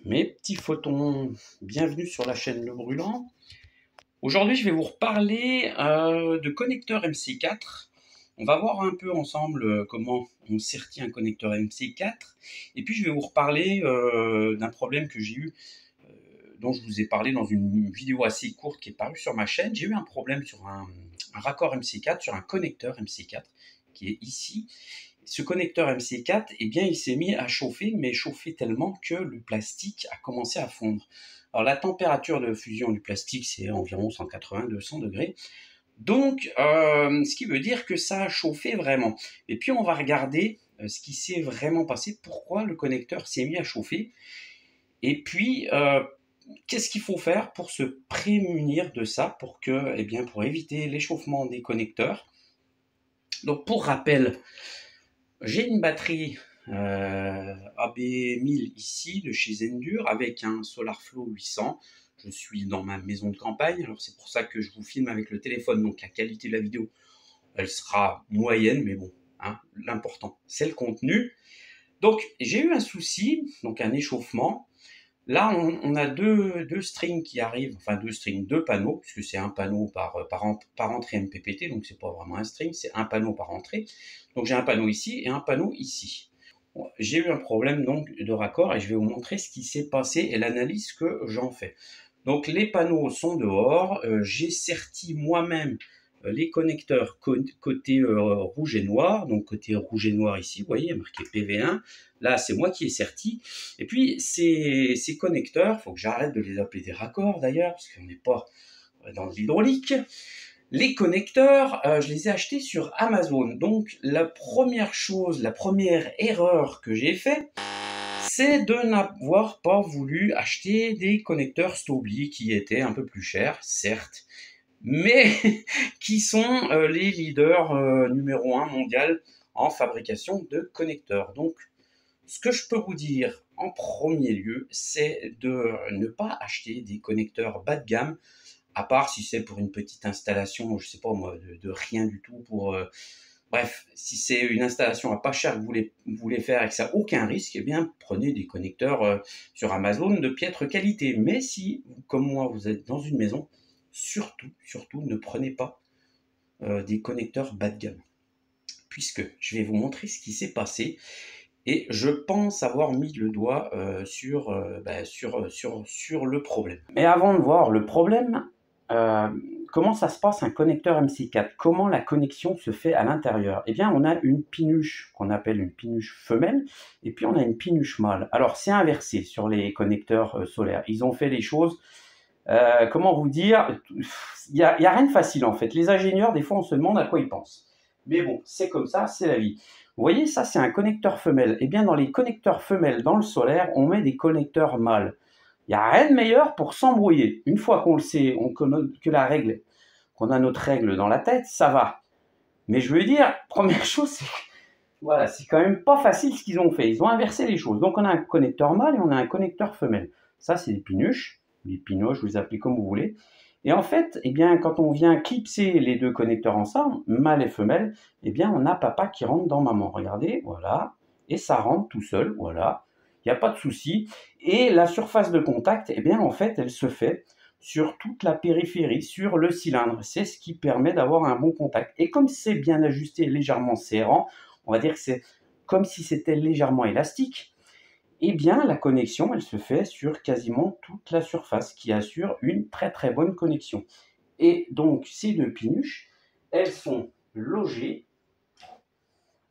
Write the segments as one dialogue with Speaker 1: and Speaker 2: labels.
Speaker 1: Mes petits photons, bienvenue sur la chaîne Le Brûlant. Aujourd'hui, je vais vous reparler de connecteur MC4. On va voir un peu ensemble comment on sertit un connecteur MC4. Et puis, je vais vous reparler d'un problème que j'ai eu, dont je vous ai parlé dans une vidéo assez courte qui est parue sur ma chaîne. J'ai eu un problème sur un raccord MC4, sur un connecteur MC4 qui est ici. Ce connecteur MC4, eh bien, il s'est mis à chauffer, mais chauffer tellement que le plastique a commencé à fondre. Alors la température de fusion du plastique, c'est environ 180-200 degrés. Donc, ce qui veut dire que ça a chauffé vraiment. Et puis, on va regarder ce qui s'est vraiment passé, pourquoi le connecteur s'est mis à chauffer. Et puis, qu'est-ce qu'il faut faire pour se prémunir de ça, pour éviter l'échauffement des connecteurs. Donc, pour rappel, j'ai une batterie AB1000 ici de chez Zendur avec un SolarFlow 800. Je suis dans ma maison de campagne, alors c'est pour ça que je vous filme avec le téléphone, donc la qualité de la vidéo, elle sera moyenne, mais bon, hein, l'important c'est le contenu. Donc j'ai eu un souci, donc un échauffement. Là, on a deux strings qui arrivent, enfin deux panneaux, puisque c'est un panneau par entrée MPPT, donc c'est pas vraiment un string, c'est un panneau par entrée. Donc j'ai un panneau ici et un panneau ici. Bon, j'ai eu un problème donc de raccord et je vais vous montrer ce qui s'est passé et l'analyse que j'en fais. Donc les panneaux sont dehors, j'ai serti moi-même les connecteurs côté rouge et noir, donc côté rouge et noir ici, vous voyez, marqué PV1, là c'est moi qui ai serti, et puis ces connecteurs, il faut que j'arrête de les appeler des raccords d'ailleurs, parce qu'on n'est pas dans l'hydraulique. Les connecteurs, je les ai achetés sur Amazon, donc la première erreur que j'ai faite, c'est de n'avoir pas voulu acheter des connecteurs Stobli qui étaient un peu plus chers, certes, mais qui sont les leaders numéro 1 mondial en fabrication de connecteurs. Donc, ce que je peux vous dire en premier lieu, c'est de ne pas acheter des connecteurs bas de gamme, à part si c'est pour une petite installation, je sais pas moi, de rien du tout pour... bref, si c'est une installation à pas cher que vous voulez faire et que ça n'a aucun risque, eh bien, prenez des connecteurs sur Amazon de piètre qualité. Mais si, comme moi, vous êtes dans une maison, surtout, ne prenez pas des connecteurs bas de gamme. Puisque je vais vous montrer ce qui s'est passé et je pense avoir mis le doigt sur le problème. Mais avant de voir le problème, comment ça se passe un connecteur MC4? Comment la connexion se fait à l'intérieur? Eh bien, on a une pinuche qu'on appelle une pinuche femelle, et puis on a une pinuche mâle. Alors, c'est inversé sur les connecteurs solaires. Ils ont fait les choses, comment vous dire, il y a rien de facile en fait. Les ingénieurs, des fois, on se demande à quoi ils pensent. Mais bon, c'est comme ça, c'est la vie. Vous voyez, ça, c'est un connecteur femelle. Eh bien, dans les connecteurs femelles dans le solaire, on met des connecteurs mâles. Il n'y a rien de meilleur pour s'embrouiller. Une fois qu'on le sait, qu'on a notre règle dans la tête, ça va. Mais je veux dire, première chose, c'est quand même pas facile ce qu'ils ont fait. Ils ont inversé les choses. Donc on a un connecteur mâle et on a un connecteur femelle. Ça, c'est des pinuches, des pinoches, vous les appelez comme vous voulez. Et en fait, eh bien, quand on vient clipser les deux connecteurs ensemble, mâle et femelle, eh bien, on a papa qui rentre dans maman. Regardez, voilà. Et ça rentre tout seul, voilà. Il n'y a pas de souci. Et la surface de contact, eh bien, en fait, elle se fait sur toute la périphérie, sur le cylindre. C'est ce qui permet d'avoir un bon contact. Et comme c'est bien ajusté, légèrement serrant, on va dire que c'est comme si c'était légèrement élastique, eh bien la connexion, elle se fait sur quasiment toute la surface, qui assure une très très bonne connexion. Et donc ces deux pinuches, elles sont logées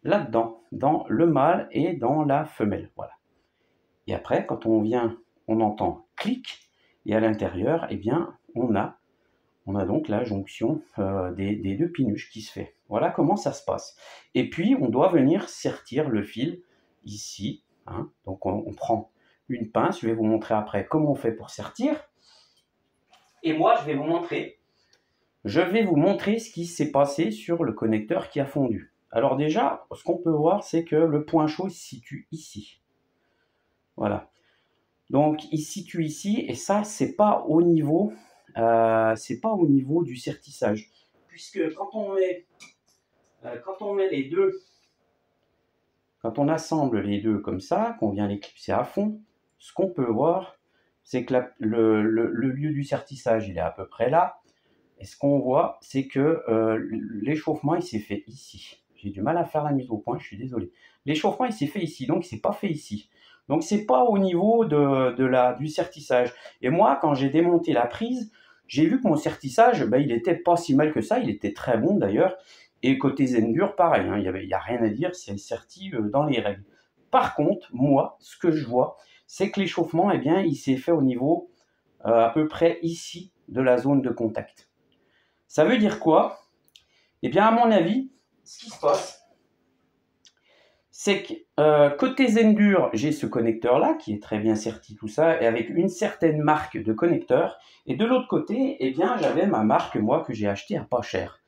Speaker 1: là-dedans, dans le mâle et dans la femelle. Voilà. Et après, quand on vient, on entend clic, et à l'intérieur, eh bien, on a donc la jonction des deux pinuches qui se fait. Voilà comment ça se passe. Et puis, on doit venir sertir le fil ici. Hein. Donc, on prend une pince. Je vais vous montrer après comment on fait pour sertir. Et moi, je vais vous montrer ce qui s'est passé sur le connecteur qui a fondu. Alors déjà, ce qu'on peut voir, c'est que le point chaud se situe ici. Voilà. Donc, il se situe ici, et ça, c'est pas au niveau du sertissage, puisque quand on met les deux, quand on assemble les deux comme ça, qu'on vient les clipser à fond, ce qu'on peut voir, c'est que le lieu du sertissage, il est à peu près là. Et ce qu'on voit, c'est que l'échauffement, il s'est fait ici. J'ai du mal à faire la mise au point, je suis désolé. L'échauffement, il s'est fait ici, donc il ne s'est pas fait ici. Donc c'est pas au niveau du sertissage. Et moi, quand j'ai démonté la prise, j'ai vu que mon sertissage, ben, il était pas si mal que ça, il était très bon d'ailleurs. Et côté Zendur, pareil, hein, il y a rien à dire, c'est serti dans les règles. Par contre, moi, ce que je vois, c'est que l'échauffement, eh bien, il s'est fait au niveau à peu près ici de la zone de contact. Ça veut dire quoi? Eh bien, à mon avis, ce qui se passe, c'est que côté Zendur, j'ai ce connecteur-là qui est très bien serti, tout ça, et avec une certaine marque de connecteur. Et de l'autre côté, eh bien, j'avais ma marque, moi, que j'ai achetée à pas cher.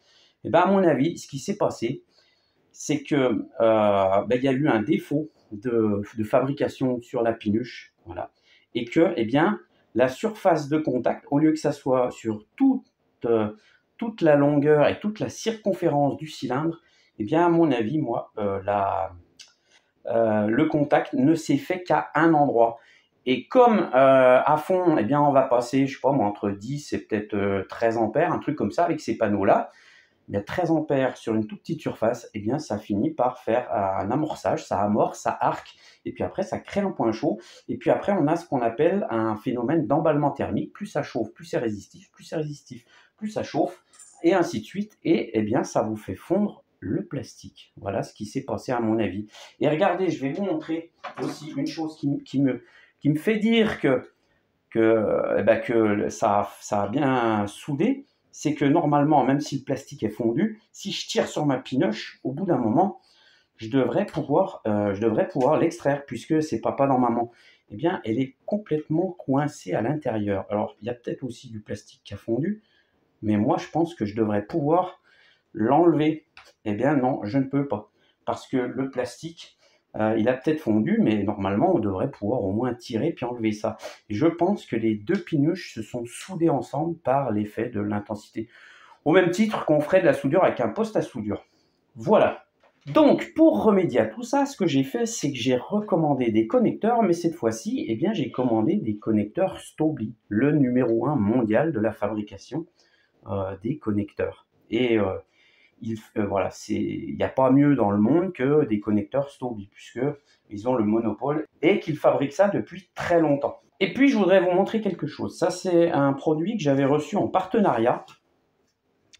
Speaker 1: Eh bien, à mon avis, ce qui s'est passé, c'est que il y a eu un défaut de fabrication sur la pinuche, voilà, et que, eh bien, la surface de contact, au lieu que ça soit sur toute la longueur et toute la circonférence du cylindre, eh bien, à mon avis, moi, le contact ne s'est fait qu'à un endroit. Et comme à fond, eh bien, on va passer, je sais pas moi, entre 10 et peut-être 13 ampères, un truc comme ça avec ces panneaux-là, mais 13 ampères sur une toute petite surface, eh bien, ça finit par faire un amorçage, ça amorce, ça arque, et puis après, ça crée un point chaud. Et puis après, on a ce qu'on appelle un phénomène d'emballement thermique. Plus ça chauffe, plus c'est résistif, plus c'est résistif, plus ça chauffe, et ainsi de suite. Et eh bien, ça vous fait fondre le plastique. Voilà ce qui s'est passé à mon avis. Et regardez, je vais vous montrer aussi une chose qui me fait dire que ça a bien soudé, c'est que normalement, même si le plastique est fondu, si je tire sur ma pinoche, au bout d'un moment, je devrais pouvoir l'extraire, puisque c'est papa dans maman. Eh bien, elle est complètement coincée à l'intérieur. Alors, il y a peut-être aussi du plastique qui a fondu, mais moi, je pense que je devrais pouvoir l'enlever. Eh bien, non, je ne peux pas, parce que le plastique, il a peut-être fondu, mais normalement, on devrait pouvoir au moins tirer puis enlever ça. Et je pense que les deux pinuches se sont soudées ensemble par l'effet de l'intensité. Au même titre qu'on ferait de la soudure avec un poste à soudure. Voilà. Donc, pour remédier à tout ça, ce que j'ai fait, c'est que j'ai recommandé des connecteurs, mais cette fois-ci, eh bien, j'ai commandé des connecteurs Stobli, le numéro 1 mondial de la fabrication des connecteurs. Et voilà, il n'y a pas mieux dans le monde que des connecteurs Stobli, puisqu'ils ont le monopole et qu'ils fabriquent ça depuis très longtemps. Et puis, je voudrais vous montrer quelque chose. Ça, c'est un produit que j'avais reçu en partenariat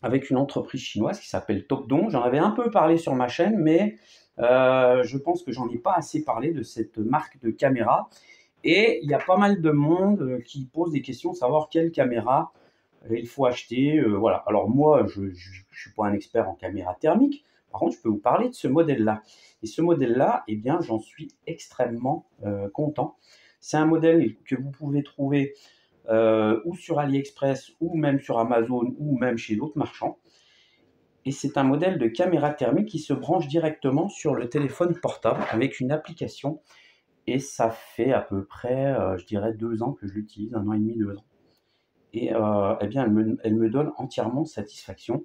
Speaker 1: avec une entreprise chinoise qui s'appelle Topdong. J'en avais un peu parlé sur ma chaîne, mais je pense que j'en ai pas assez parlé de cette marque de caméra. Et il y a pas mal de monde qui pose des questions, savoir quelle caméra il faut acheter. Voilà. Alors moi, je ne suis pas un expert en caméra thermique. Par contre, je peux vous parler de ce modèle-là. Et ce modèle-là, eh bien, j'en suis extrêmement content. C'est un modèle que vous pouvez trouver ou sur AliExpress, ou même sur Amazon, ou même chez d'autres marchands. Et c'est un modèle de caméra thermique qui se branche directement sur le téléphone portable avec une application. Et ça fait à peu près, je dirais, 2 ans que je l'utilise, 1 an et demi, 2 ans. Et eh bien, elle me donne entièrement satisfaction.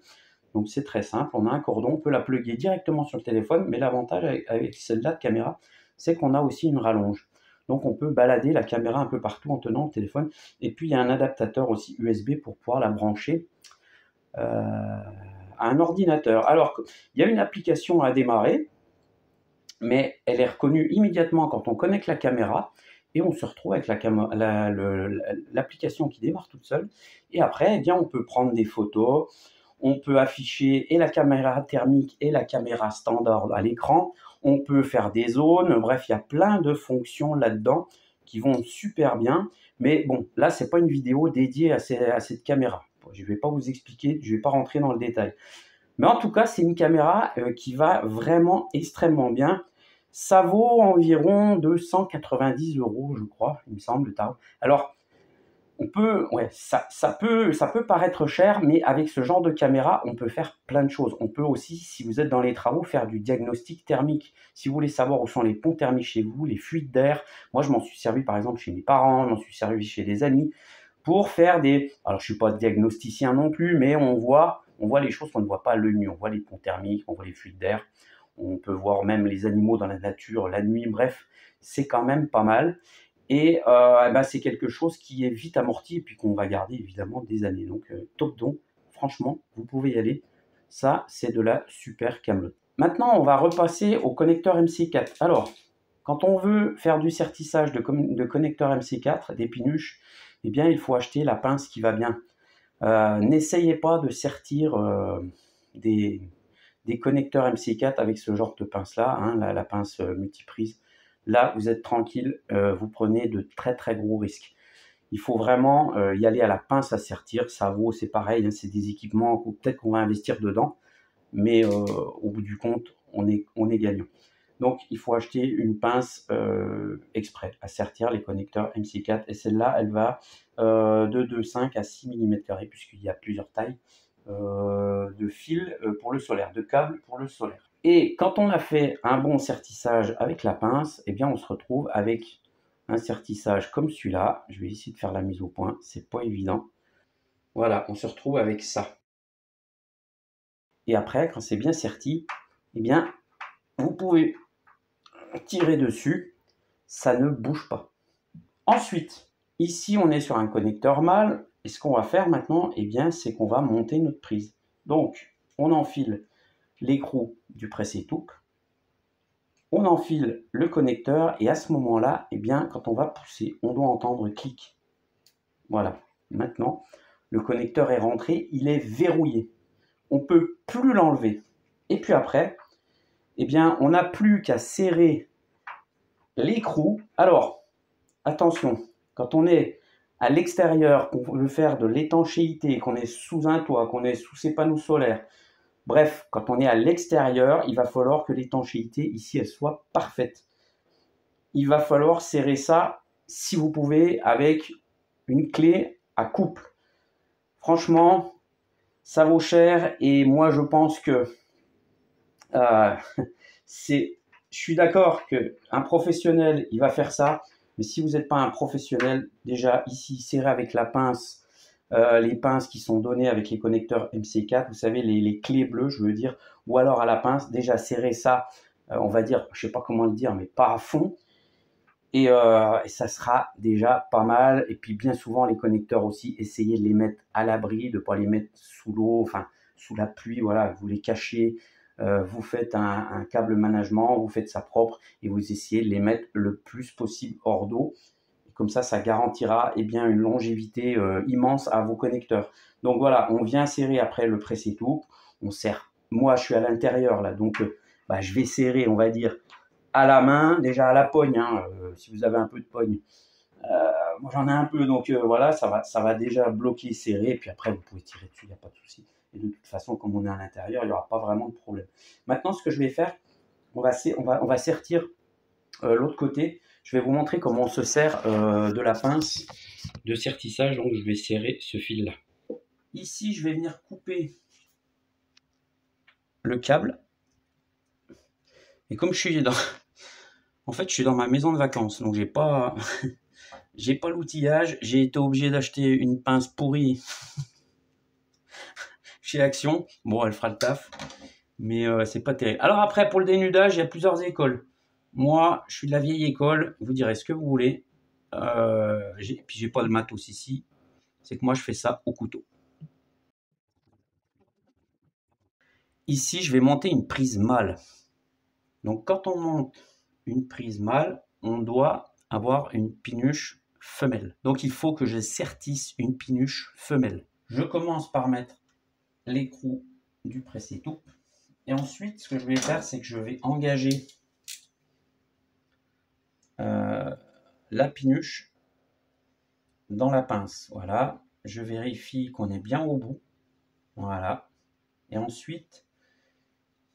Speaker 1: Donc c'est très simple, on a un cordon, on peut la plugger directement sur le téléphone, mais l'avantage avec celle-là de caméra, c'est qu'on a aussi une rallonge. Donc on peut balader la caméra un peu partout en tenant le téléphone. Et puis il y a un adaptateur aussi USB pour pouvoir la brancher à un ordinateur. Alors il y a une application à démarrer, mais elle est reconnue immédiatement quand on connecte la caméra. Et on se retrouve avec l'application qui démarre toute seule. Et après, eh bien, on peut prendre des photos, on peut afficher et la caméra thermique et la caméra standard à l'écran. On peut faire des zones. Bref, il y a plein de fonctions là-dedans qui vont super bien. Mais bon, là, ce n'est pas une vidéo dédiée à cette caméra. Je ne vais pas vous expliquer, je ne vais pas rentrer dans le détail. Mais en tout cas, c'est une caméra qui va vraiment extrêmement bien. Ça vaut environ 290 €, je crois, il me semble. Alors, ça peut paraître cher, mais avec ce genre de caméra, on peut faire plein de choses. On peut aussi, si vous êtes dans les travaux, faire du diagnostic thermique. Si vous voulez savoir où sont les ponts thermiques chez vous, les fuites d'air. Moi, je m'en suis servi par exemple chez mes parents, je m'en suis servi chez des amis pour faire des... Alors, je ne suis pas diagnosticien non plus, mais on voit les choses qu'on ne voit pas à l'œil nu. On voit les ponts thermiques, on voit les fuites d'air. On peut voir même les animaux dans la nature la nuit. Bref, c'est quand même pas mal. Et eh ben, c'est quelque chose qui est vite amorti et puis qu'on va garder évidemment des années. Donc top don, franchement, vous pouvez y aller. Ça, c'est de la super camelote. Maintenant, on va repasser au connecteur MC4. Alors, quand on veut faire du sertissage de connecteur MC4, des pinuches, eh bien, il faut acheter la pince qui va bien. N'essayez pas de sertir des connecteurs MC4 avec ce genre de pince-là, hein, la pince multiprise. Là, vous êtes tranquille, vous prenez de très très gros risques. Il faut vraiment y aller à la pince à sertir. Ça vaut, c'est pareil, hein, c'est des équipements, peut-être qu'on va investir dedans, mais au bout du compte, on est gagnant. Donc, il faut acheter une pince exprès à sertir les connecteurs MC4. Et celle-là, elle va de 2,5 à 6 mm, puisqu'il y a plusieurs tailles de fils pour le solaire, de câbles pour le solaire. Et quand on a fait un bon sertissage avec la pince, eh bien, on se retrouve avec un sertissage comme celui-là. Je vais essayer de faire la mise au point, c'est pas évident. Voilà, on se retrouve avec ça. Et après, quand c'est bien serti, eh bien, vous pouvez tirer dessus, ça ne bouge pas. Ensuite, ici, on est sur un connecteur mâle. Et ce qu'on va faire maintenant, eh bien, c'est qu'on va monter notre prise. Donc, on enfile l'écrou du presse-étoupe, on enfile le connecteur et à ce moment-là, eh bien, quand on va pousser, on doit entendre clic. Voilà. Maintenant, le connecteur est rentré, il est verrouillé. On ne peut plus l'enlever. Et puis après, eh bien, on n'a plus qu'à serrer l'écrou. Alors, attention, quand on est à l'extérieur, qu'on veut faire de l'étanchéité, qu'on est sous un toit, qu'on est sous ses panneaux solaires, bref, quand on est à l'extérieur, il va falloir que l'étanchéité ici, elle soit parfaite. Il va falloir serrer ça, si vous pouvez, avec une clé à couple. Franchement, ça vaut cher et moi je pense que je suis d'accord qu'un professionnel, il va faire ça, mais si vous n'êtes pas un professionnel, déjà ici, serrez avec la pince, les pinces qui sont données avec les connecteurs MC4, vous savez, les clés bleues, je veux dire, ou alors à la pince, déjà serrez ça, on va dire, je ne sais pas comment le dire, mais pas à fond, et ça sera déjà pas mal. Et puis bien souvent, les connecteurs aussi, essayez de les mettre à l'abri, de ne pas les mettre sous l'eau, enfin, sous la pluie, voilà, vous les cachez, vous faites un câble management, vous faites ça propre, et vous essayez de les mettre le plus possible hors d'eau. Comme ça garantira eh bien, une longévité immense à vos connecteurs. Donc voilà, on vient serrer après le presse-étoupe. On serre. Moi, je suis à l'intérieur là, donc je vais serrer, on va dire, à la main, déjà à la pogne, hein, si vous avez un peu de pogne. Moi, j'en ai un peu, donc voilà, ça va déjà bloquer, serrer. Et puis après, vous pouvez tirer dessus, il n'y a pas de souci. Et de toute façon, comme on est à l'intérieur, il n'y aura pas vraiment de problème. Maintenant, ce que je vais faire, on va sertir l'autre côté. Je vais vous montrer comment on se sert de la pince de sertissage. Donc, je vais serrer ce fil-là. Ici, je vais venir couper le câble. Et comme je suis dans... En fait, je suis dans ma maison de vacances, donc j'ai pas... j'ai pas l'outillage. J'ai été obligé d'acheter une pince pourrie chez Action. Bon, elle fera le taf, mais c'est pas terrible. Alors après, pour le dénudage, il y a plusieurs écoles. Moi, je suis de la vieille école. Vous direz ce que vous voulez. Puis j'ai pas le matos ici. C'est que moi, je fais ça au couteau. Ici, je vais monter une prise mâle. Donc, quand on monte une prise mâle, on doit avoir une pinuche femelle. Donc, il faut que je sertisse une pinuche femelle. Je commence par mettre l'écrou du presse-étoupe. Et ensuite, ce que je vais faire, c'est que je vais engager la pinuche dans la pince. Voilà. Je vérifie qu'on est bien au bout. Voilà. Et ensuite,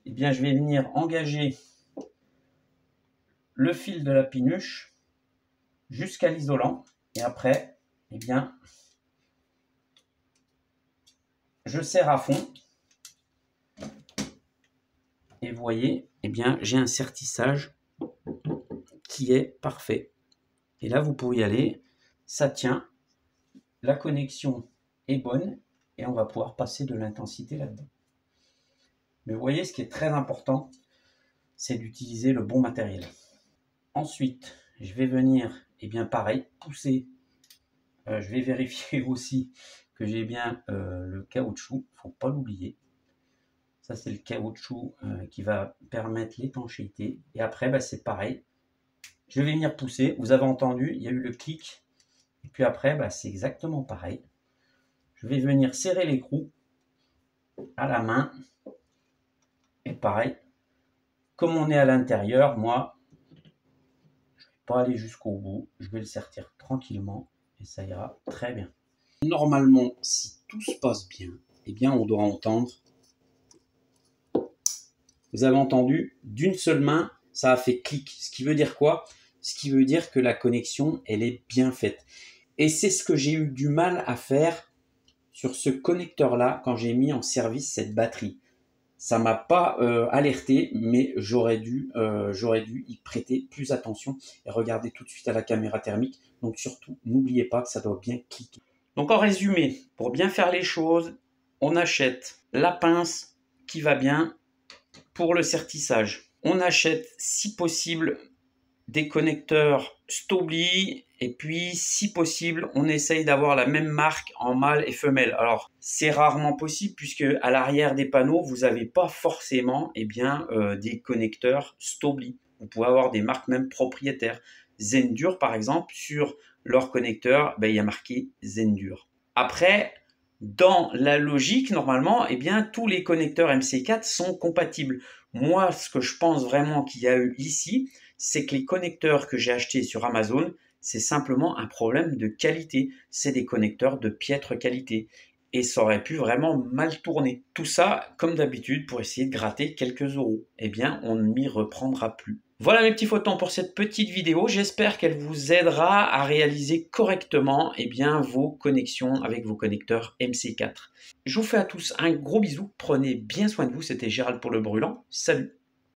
Speaker 1: eh bien, je vais venir engager le fil de la pinuche jusqu'à l'isolant. Et après, eh bien, je serre à fond. Et vous voyez, eh bien, j'ai un sertissage qui est parfait. Et là, vous pouvez y aller. Ça tient. La connexion est bonne. Et on va pouvoir passer de l'intensité là-dedans. Mais vous voyez, ce qui est très important, c'est d'utiliser le bon matériel. Ensuite, je vais venir et bien pareil, poussez. Je vais vérifier aussi que j'ai bien le caoutchouc, il ne faut pas l'oublier. Ça, c'est le caoutchouc qui va permettre l'étanchéité. Et après, bah, c'est pareil. Je vais venir pousser. Vous avez entendu, il y a eu le clic. Et puis après, bah, c'est exactement pareil. Je vais venir serrer l'écrou à la main. Et pareil, comme on est à l'intérieur, moi, je ne vais pas aller jusqu'au bout. Je vais le sertir tranquillement et ça ira très bien. Normalement, si tout se passe bien, eh bien, on doit entendre. Vous avez entendu, d'une seule main, ça a fait clic. Ce qui veut dire quoi? Ce qui veut dire que la connexion, elle est bien faite. Et c'est ce que j'ai eu du mal à faire sur ce connecteur-là quand j'ai mis en service cette batterie. Ça m'a pas alerté, mais j'aurais dû y prêter plus attention et regarder tout de suite à la caméra thermique. Donc surtout, n'oubliez pas que ça doit bien cliquer. Donc en résumé, pour bien faire les choses, on achète la pince qui va bien pour le sertissage. On achète, si possible, des connecteurs Stobli et puis, si possible, on essaye d'avoir la même marque en mâle et femelle. Alors, c'est rarement possible puisque à l'arrière des panneaux, vous n'avez pas forcément des connecteurs Stobli. Vous pouvez avoir des marques même propriétaires. Zendur, par exemple, sur leur connecteur, il y a marqué Zendur. Après, dans la logique, normalement, tous les connecteurs MC4 sont compatibles. Moi, ce que je pense vraiment qu'il y a eu ici, c'est que les connecteurs que j'ai achetés sur Amazon, c'est simplement un problème de qualité. C'est des connecteurs de piètre qualité. Et ça aurait pu vraiment mal tourner. Tout ça, comme d'habitude, pour essayer de gratter quelques euros. On ne m'y reprendra plus. Voilà mes petits photons pour cette petite vidéo. J'espère qu'elle vous aidera à réaliser correctement vos connexions avec vos connecteurs MC4. Je vous fais à tous un gros bisou. Prenez bien soin de vous. C'était Gérald pour le Brûlant. Salut!